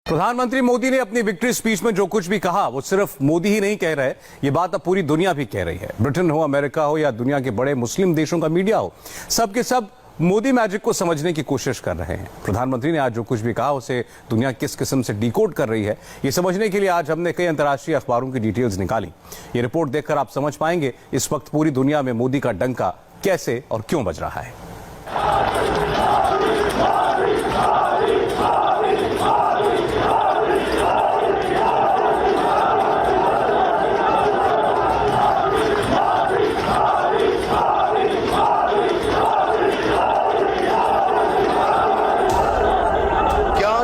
प्रधानमंत्री मोदी ने अपनी विक्ट्री स्पीच में जो कुछ भी कहा वो सिर्फ मोदी ही नहीं कह रहे, ये बात अब पूरी दुनिया भी कह रही है। ब्रिटेन हो, अमेरिका हो या दुनिया के बड़े मुस्लिम देशों का मीडिया हो, सब के सब मोदी मैजिक को समझने की कोशिश कर रहे हैं। प्रधानमंत्री ने आज जो कुछ भी कहा उसे दुनिया किस किस्म से डिकोड कर रही है, ये समझने के लिए आज हमने कई अंतर्राष्ट्रीय अखबारों की डिटेल्स निकाली। ये रिपोर्ट देखकर आप समझ पाएंगे इस वक्त पूरी दुनिया में मोदी का डंका कैसे और क्यों बज रहा है।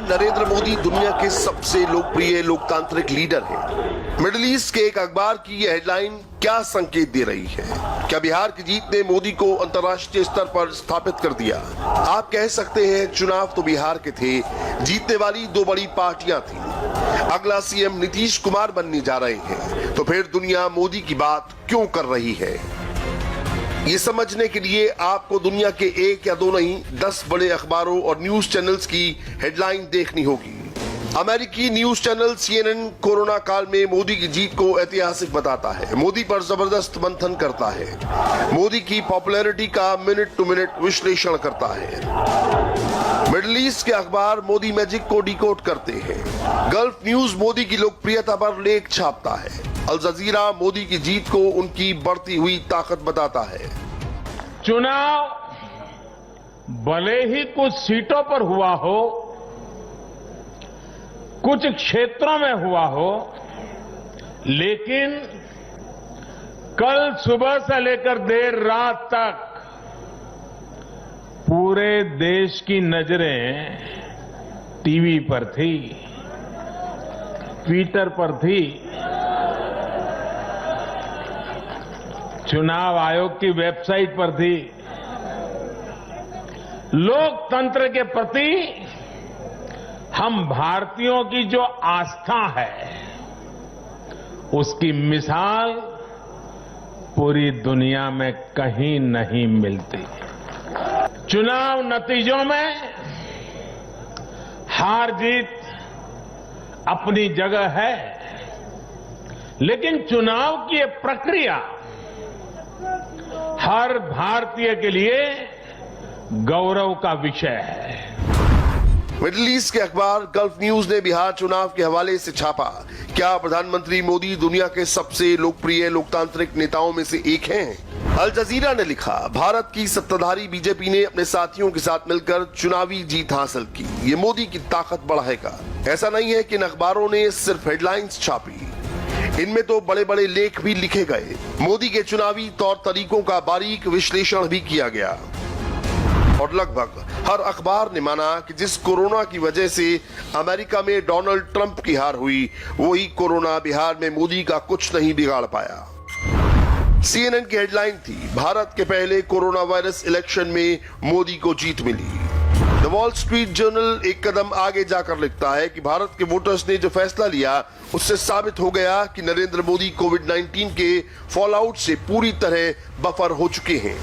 नरेंद्र मोदी दुनिया के सबसे लोकप्रिय लोकतांत्रिक लीडर हैं। मिडिल ईस्ट के एक अखबार की यह हेडलाइन क्या संकेत दे रही है? क्या बिहार की जीत ने मोदी को अंतर्राष्ट्रीय स्तर पर स्थापित कर दिया? आप कह सकते हैं चुनाव तो बिहार के थे, जीतने वाली दो बड़ी पार्टियां थी, अगला सीएम नीतीश कुमार बनने जा रहे हैं, तो फिर दुनिया मोदी की बात क्यों कर रही है? ये समझने के लिए आपको दुनिया के एक या दो नहीं 10 बड़े अखबारों और न्यूज चैनल्स की हेडलाइन देखनी होगी। अमेरिकी न्यूज चैनल CNN कोरोना काल में मोदी की जीत को ऐतिहासिक बताता है, मोदी पर जबरदस्त मंथन करता है, मोदी की पॉपुलैरिटी का मिनट टू मिनट विश्लेषण करता है। मिडिल ईस्ट के अखबार मोदी मैजिक को डिकोड करते हैं। गल्फ न्यूज मोदी की लोकप्रियता पर लेख छापता है। अल जजीरा मोदी की जीत को उनकी बढ़ती हुई ताकत बताता है। चुनाव भले ही कुछ सीटों पर हुआ हो, कुछ क्षेत्रों में हुआ हो, लेकिन कल सुबह से लेकर देर रात तक पूरे देश की नजरें टीवी पर थी, ट्विटर पर थी, चुनाव आयोग की वेबसाइट पर थी। लोकतंत्र के प्रति हम भारतीयों की जो आस्था है, उसकी मिसाल पूरी दुनिया में कहीं नहीं मिलती। चुनाव नतीजों में हार जीत अपनी जगह है, लेकिन चुनाव की ये प्रक्रिया हर भारतीय के लिए गौरव का विषय है। मिडिल ईस्ट के अखबार गल्फ न्यूज ने बिहार चुनाव के हवाले से छापा, क्या प्रधानमंत्री मोदी दुनिया के सबसे लोकप्रिय लोकतांत्रिक नेताओं में से एक हैं? अल जजीरा ने लिखा, भारत की सत्ताधारी बीजेपी ने अपने साथियों के साथ मिलकर चुनावी जीत हासिल की, ये मोदी की ताकत बढ़ाएगा। ऐसा नहीं है कि इन अखबारों ने सिर्फ हेडलाइंस छापी, इनमें तो बड़े बड़े लेख भी लिखे गए। मोदी के चुनावी तौर तरीकों का बारीक विश्लेषण भी किया गया और लगभग हर अखबार ने माना कि जिस कोरोना की वजह से अमेरिका में डोनाल्ड ट्रंप की हार हुई, वही कोरोना बिहार में मोदी का कुछ नहीं बिगाड़ पाया। CNN की हेडलाइन थी, भारत के पहले कोरोना वायरस इलेक्शन में मोदी को जीत मिली। द वॉल स्ट्रीट जर्नल एक कदम आगे जाकर लिखता है कि भारत के वोटर्स ने जो फैसला लिया उससे साबित हो गया कि नरेंद्र मोदी कोविड-19 के फॉलआउट से पूरी तरह बफर हो चुके हैं।